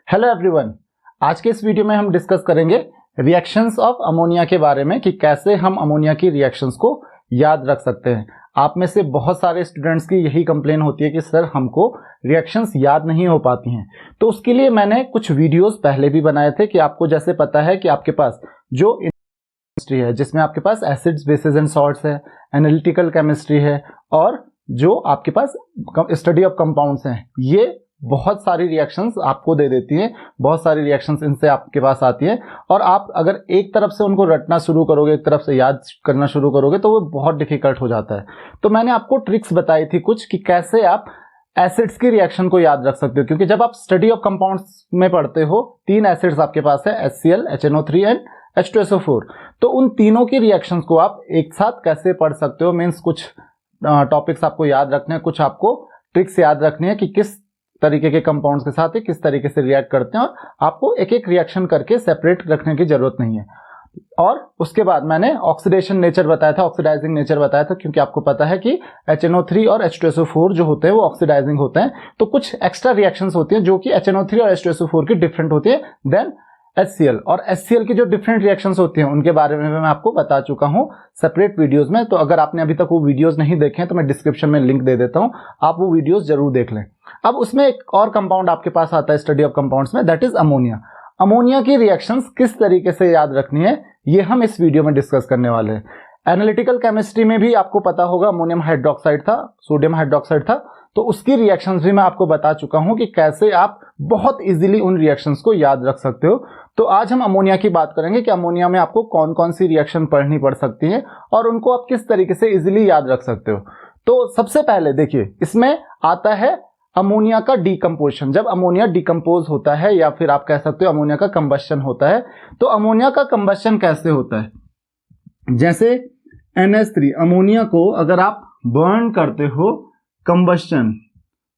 Hello everyone, आज के इस वीडियो में हम डिस्कस करेंगे रिएक्शंस ऑफ अमोनिया के बारे में कि कैसे हम अमोनिया की रिएक्शंस को याद रख सकते हैं। आप में से बहुत सारे स्टूडेंट्स की यही कंप्लेन होती है कि सर हमको रिएक्शंस याद नहीं हो पाती हैं। तो उसके लिए मैंने कुछ वीडियोस पहले भी बनाए थे कि आपको जैसे पता है कि आपके पास जो केमिस्ट्री है जिसमें आपके पास एसिड्स, बेसिस एंड सॉल्ट्स है, एनालिटिकल केमिस्ट्री है और जो आपके पास स्टडी ऑफ कंपाउंड्स हैं, ये बहुत सारी रिएक्शंस आपको दे देती हैं। बहुत सारी रिएक्शंस इनसे आपके पास आती है और आप अगर एक तरफ से उनको रटना शुरू करोगे, एक तरफ से याद करना शुरू करोगे तो वो बहुत डिफिकल्ट हो जाता है। तो मैंने आपको ट्रिक्स बताई थी कुछ कि कैसे आप एसिड्स की रिएक्शन को याद रख सकते हो, क्योंकि जब आप स्टडी ऑफ कंपाउंड्स में पढ़ते हो, 3 एसिड्स आपके पास है, HCl, HNO3 एंड H2SO4। तो उन तीनों की रिएक्शंस को आप एक साथ कैसे पढ़ सकते हो, मीन्स कुछ टॉपिक्स आपको याद रखने हैं, कुछ आपको ट्रिक्स याद रखनी है कि किस तरीके के कंपाउंड्स के साथ किस तरीके से रिएक्ट करते हैं, और आपको एक एक रिएक्शन करके सेपरेट रखने की जरूरत नहीं है। और उसके बाद मैंने ऑक्सीडेशन नेचर बताया था, ऑक्सीडाइजिंग नेचर बताया था, क्योंकि आपको पता है कि HNO3 और H2SO4 जो होते हैं वो ऑक्सीडाइजिंग होते हैं। तो कुछ एक्स्ट्रा रिएक्शंस होती हैं जो कि HNO3 और H2SO4 की डिफरेंट होती है देन HCl, और HCl की जो डिफरेंट रिएक्शंस होती हैं उनके बारे में मैं आपको बता चुका हूं सेपरेट वीडियोस में। तो अगर आपने अभी तक वो वीडियोस नहीं देखे हैं तो मैं डिस्क्रिप्शन में लिंक दे देता हूं, आप वो वीडियोस जरूर देख लें। अब उसमें एक और कंपाउंड आपके पास आता है स्टडी ऑफ कंपाउंड्स में, दैट इज अमोनिया। अमोनिया की रिएक्शंस किस तरीके से याद रखनी है ये हम इस वीडियो में डिस्कस करने वाले हैं। एनालिटिकल केमिस्ट्री में भी आपको पता होगा अमोनियम हाइड्रोक्साइड था, सोडियम हाइड्रोक्साइड था, तो उसकी रिएक्शंस भी मैं आपको बता चुका हूं कि कैसे आप बहुत इजीली उन रिएक्शंस को याद रख सकते हो। तो आज हम अमोनिया की बात करेंगे कि अमोनिया में आपको कौन कौन सी रिएक्शन पढ़नी पड़ सकती है और उनको आप किस तरीके से इजीली याद रख सकते हो। तो सबसे पहले देखिए, इसमें आता है अमोनिया का डीकंपोजिशन। जब अमोनिया डिकम्पोज होता है या फिर आप कह सकते हो अमोनिया का कंबशन होता है, तो अमोनिया का कंबशन कैसे होता है? जैसे NH3 अमोनिया को अगर आप बर्न करते हो, कंबशन,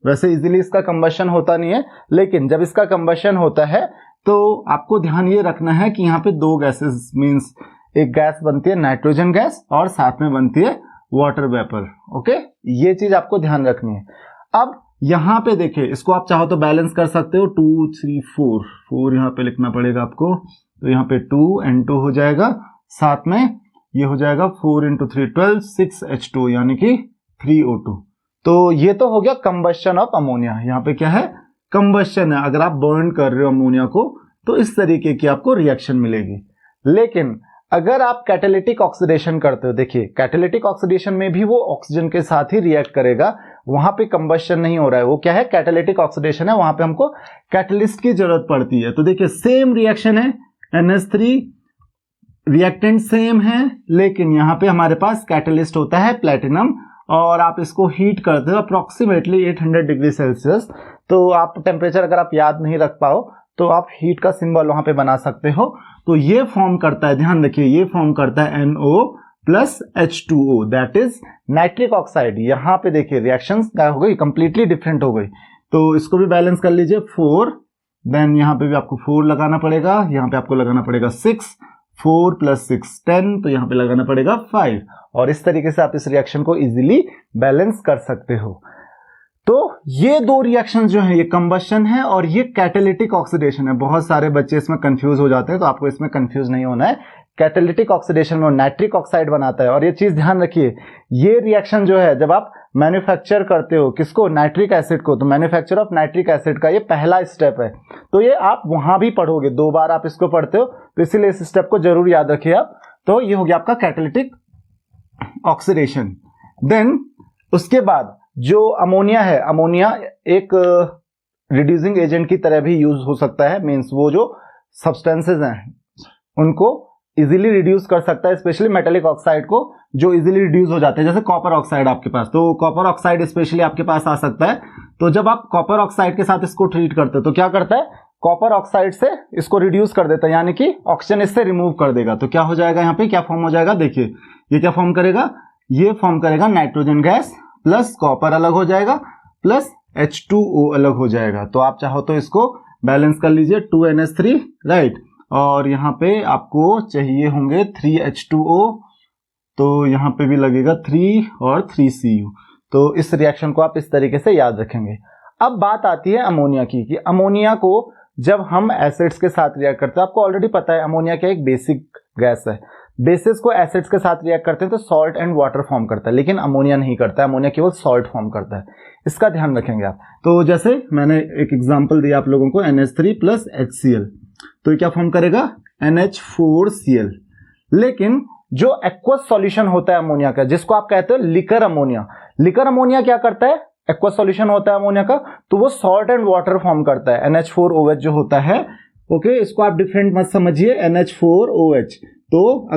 वैसे इजीली इसका कंबशन होता नहीं है, लेकिन जब इसका कंबशन होता है तो आपको ध्यान ये रखना है कि यहाँ पे 2 गैसेस, मींस एक गैस बनती है नाइट्रोजन गैस और साथ में बनती है वाटर वेपर। ओके, ये चीज आपको ध्यान रखनी है। अब यहाँ पे देखिए, इसको आप चाहो तो बैलेंस कर सकते हो, 2 3 4 यहाँ पे लिखना पड़ेगा आपको। तो यहाँ पे 2N2 हो जाएगा, साथ में ये हो जाएगा 4 × 3 12 6H2 यानी कि 3O2। तो ये तो हो गया कंबशन ऑफ अमोनिया। यहाँ पे क्या है? कंबशन है। अगर आप बर्न कर रहे हो अमोनिया को तो इस तरीके की आपको रिएक्शन मिलेगी। लेकिन अगर आप कैटालिटिक ऑक्सीडेशन करते हो, देखिए कैटालिटिक ऑक्सीडेशन में भी वो ऑक्सीजन के साथ ही रिएक्ट करेगा, वहां पे कंबशन नहीं हो रहा है। वो क्या है? कैटालिटिक ऑक्सीडेशन है, वहां पे हमको कैटलिस्ट की जरूरत पड़ती है। तो देखिए सेम रिएक्शन है, NH3 रिएक्टेंट सेम है, लेकिन यहाँ पे हमारे पास कैटलिस्ट होता है प्लेटिनम, और आप इसको हीट करते हो अप्रोक्सीमेटली 800 डिग्री सेल्सियस। तो आप टेम्परेचर अगर आप याद नहीं रख पाओ तो आप हीट का सिंबल वहां पे बना सकते हो। तो ये फॉर्म करता है, ध्यान रखिए, ये फॉर्म करता है NO plus H2O, that is nitric oxide. यहाँ पे देखिए रिएक्शंस क्या हो गई, कंप्लीटली डिफरेंट हो गई। तो इसको भी बैलेंस कर लीजिए, 4, देन यहाँ पे भी आपको 4 लगाना पड़ेगा, यहाँ पे आपको लगाना पड़ेगा 6, 4 + 6 10, तो यहाँ पे लगाना पड़ेगा 5, और इस तरीके से आप इस रिएक्शन को इजीली बैलेंस कर सकते हो। तो ये 2 रिएक्शन जो है, ये कंबशन है और ये कैटालिटिक ऑक्सीडेशन है। बहुत सारे बच्चे इसमें कंफ्यूज हो जाते हैं, तो आपको इसमें कंफ्यूज नहीं होना है। कैटालिटिक ऑक्सीडेशन में नाइट्रिक ऑक्साइड बनाता है, और ये चीज ध्यान रखिए, ये रिएक्शन जो है जब आप मैन्युफैक्चर करते हो, किसको? नाइट्रिक एसिड को, तो मैन्युफैक्चर ऑफ नाइट्रिक एसिड का ये पहला स्टेप है। तो ये आप वहां भी पढ़ोगे, 2 बार आप इसको पढ़ते हो, तो इसीलिए इस स्टेप को जरूर याद रखिए आप। तो ये हो गया आपका कैटालिटिक ऑक्सीडेशन। देन उसके बाद जो अमोनिया है, अमोनिया एक रिड्यूसिंग एजेंट की तरह भी यूज हो सकता है, मींस वो जो सब्सटेंसेस हैं उनको इजीली रिड्यूस कर सकता है, स्पेशली मेटेलिक ऑक्साइड को जो इजीली रिड्यूस हो जाते हैं, जैसे कॉपर ऑक्साइड आपके पास। तो कॉपर ऑक्साइड स्पेशली आपके पास आ सकता है। तो जब आप कॉपर ऑक्साइड के साथ इसको ट्रीट करते हो तो क्या करता है? कॉपर ऑक्साइड से इसको रिड्यूस कर देता है, यानी कि ऑक्सीजन इससे रिमूव कर देगा। तो क्या हो जाएगा, यहाँ पे क्या फॉर्म हो जाएगा? देखिए ये क्या फॉर्म करेगा? ये फॉर्म करेगा नाइट्रोजन गैस प्लस कॉपर अलग हो जाएगा प्लस H2O अलग हो जाएगा। तो आप चाहो तो इसको बैलेंस कर लीजिए, 2NH3 राइट, और यहाँ पे आपको चाहिए होंगे 3H2O, तो यहाँ पे भी लगेगा 3 और 3Cu। तो इस रिएक्शन को आप इस तरीके से याद रखेंगे। अब बात आती है अमोनिया की, कि अमोनिया को जब हम एसिड्स के साथ रिएक्ट करते हैं, आपको ऑलरेडी पता है अमोनिया क्या एक बेसिक गैस है, बेसिस को एसिड्स के साथ रिएक्ट करते हैं तो सॉल्ट एंड वाटर फॉर्म करता है, लेकिन अमोनिया नहीं करता है, अमोनिया केवल सॉल्ट फॉर्म करता है। इसका ध्यान रखेंगे आप। तो जैसे मैंने एक एग्जांपल दिया आप लोगों को, NH3 प्लस HCl, तो ये क्या फॉर्म करेगा, NH4Cl। लेकिन जो एक्वस सॉल्यूशन होता है अमोनिया का, जिसको आप कहते हो लिकर अमोनिया, लिकर अमोनिया क्या करता है, एक्वस सॉल्यूशन होता है अमोनिया का, तो वो सॉल्ट एंड वाटर फॉर्म करता है, NH4OH जो होता है। ओके, इसको आप डिफरेंट मत समझिए, NH4OH। तो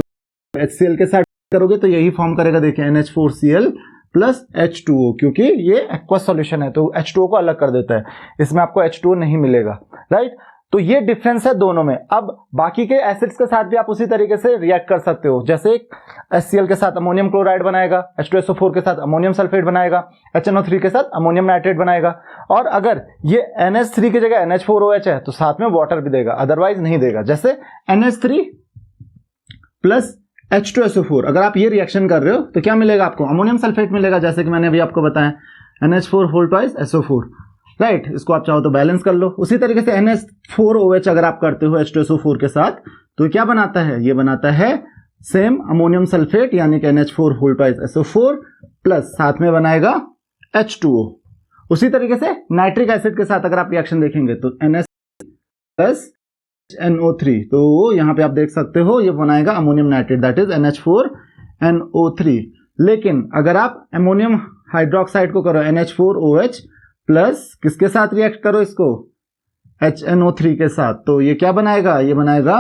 HCl के साथ करोगे तो यही फॉर्म करेगा, देखिए NH4Cl प्लस H2O, क्योंकि ये एक्वस सॉल्यूशन है तो H2O को अलग कर देता है, इसमें आपको H2O नहीं मिलेगा, राइट। तो ये डिफरेंस है दोनों में। अब बाकी के एसिड्स के साथ भी आप उसी तरीके से रिएक्ट कर सकते हो, जैसे HCl के साथ अमोनियम क्लोराइड बनाएगा, H2SO4 के साथ अमोनियम सल्फेट बनाएगा, HNO3 के साथ अमोनियम नाइट्रेट बनाएगा, और अगर ये NH3 की जगह NH4OH है तो साथ में वाटर भी देगा, अदरवाइज नहीं देगा। जैसे NH3 प्लस H2SO4, अगर आप ये रिएक्शन कर रहे हो तो क्या मिलेगा आपको, अमोनियम सल्फेट मिलेगा, जैसे कि मैंने अभी आपको बताया NH4 whole twice SO4, right. इसको आप चाहो तो बैलेंस कर लो। उसी तरीके से NH4OH अगर आप करते हो H2SO4 के साथ तो क्या बनाता है, ये बनाता है सेम अमोनियम सल्फेट, यानी कि NH4 whole twice SO4 plus साथ में बनाएगा H2O। उसी तरीके से नाइट्रिक एसिड के साथ अगर आप रिएक्शन देखेंगे तो NH प्लस NO3, तो यहां पे आप देख सकते हो ये बनाएगा ammonium nitrate, that is NH4NO3। लेकिन अगर आप अमोनियम हाइड्रोक्साइड को करो NH4OH प्लस किसके साथ रिएक्ट करो इसको, HNO3 के साथ, तो ये क्या बनाएगा, ये बनाएगा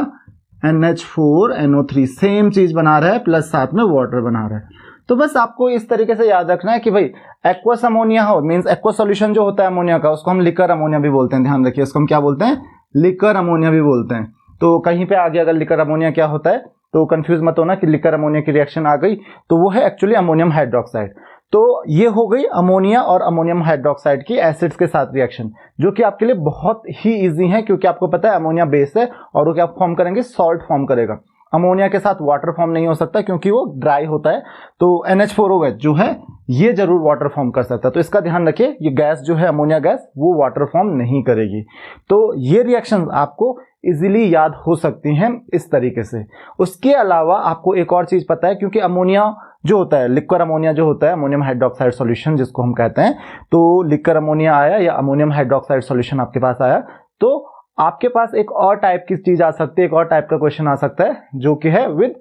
NH4NO3, सेम चीज बना रहा है प्लस साथ में वाटर बना रहा है। तो बस आपको इस तरीके से याद रखना है कि भाई एक्वस अमोनिया हो, मींस एक्वस सॉल्यूशन जो होता है अमोनिया का, उसको हम लिकर अमोनिया भी बोलते हैं, ध्यान रखिए, उसको हम क्या बोलते हैं, लिकर अमोनिया भी बोलते हैं। तो कहीं पे आगे अगर लिकर अमोनिया क्या होता है तो कंफ्यूज मत होना कि लिकर अमोनिया की रिएक्शन आ गई, तो वो है एक्चुअली अमोनियम हाइड्रोक्साइड। तो ये हो गई अमोनिया और अमोनियम हाइड्रोक्साइड की एसिड्स के साथ रिएक्शन, जो कि आपके लिए बहुत ही इजी है, क्योंकि आपको पता है अमोनिया बेस है और वो क्या फॉर्म करेंगे, सॉल्ट फॉर्म करेगा। अमोनिया के साथ वाटर फॉर्म नहीं हो सकता क्योंकि वो ड्राई होता है, तो NH4OH जो है ये जरूर वाटर फॉर्म कर सकता है। तो इसका ध्यान रखिए, ये गैस जो है अमोनिया गैस, वो वाटर फॉर्म नहीं करेगी। तो ये रिएक्शन आपको इजीली याद हो सकती हैं इस तरीके से। उसके अलावा आपको एक और चीज पता है, क्योंकि अमोनिया जो होता है, लिक्विड अमोनिया जो होता है, अमोनियम हाइड्रोक्साइड सॉल्यूशन जिसको हम कहते हैं, तो लिक्विड अमोनिया आया या अमोनियम हाइड्रोक्साइड सॉल्यूशन आपके पास आया, तो आपके पास एक और टाइप की चीज आ सकती है, एक और टाइप का क्वेश्चन आ सकता है, जो कि है विद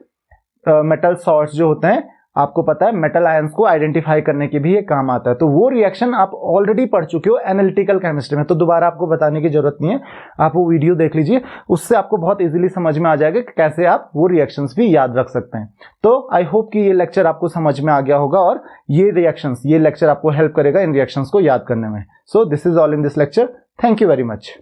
मेटल सॉल्ट्स जो होते हैं। आपको पता है मेटल आयंस को आइडेंटिफाई करने के भी ये काम आता है, तो वो रिएक्शन आप ऑलरेडी पढ़ चुके हो एनालिटिकल केमिस्ट्री में, तो दोबारा आपको बताने की जरूरत नहीं है, आप वो वीडियो देख लीजिए, उससे आपको बहुत इजीली समझ में आ जाएगा कि कैसे आप वो रिएक्शंस भी याद रख सकते हैं। तो आई होप कि ये लेक्चर आपको समझ में आ गया होगा और ये लेक्चर आपको हेल्प करेगा इन रिएक्शंस को याद करने में। So this is all in this lecture, thank you very much.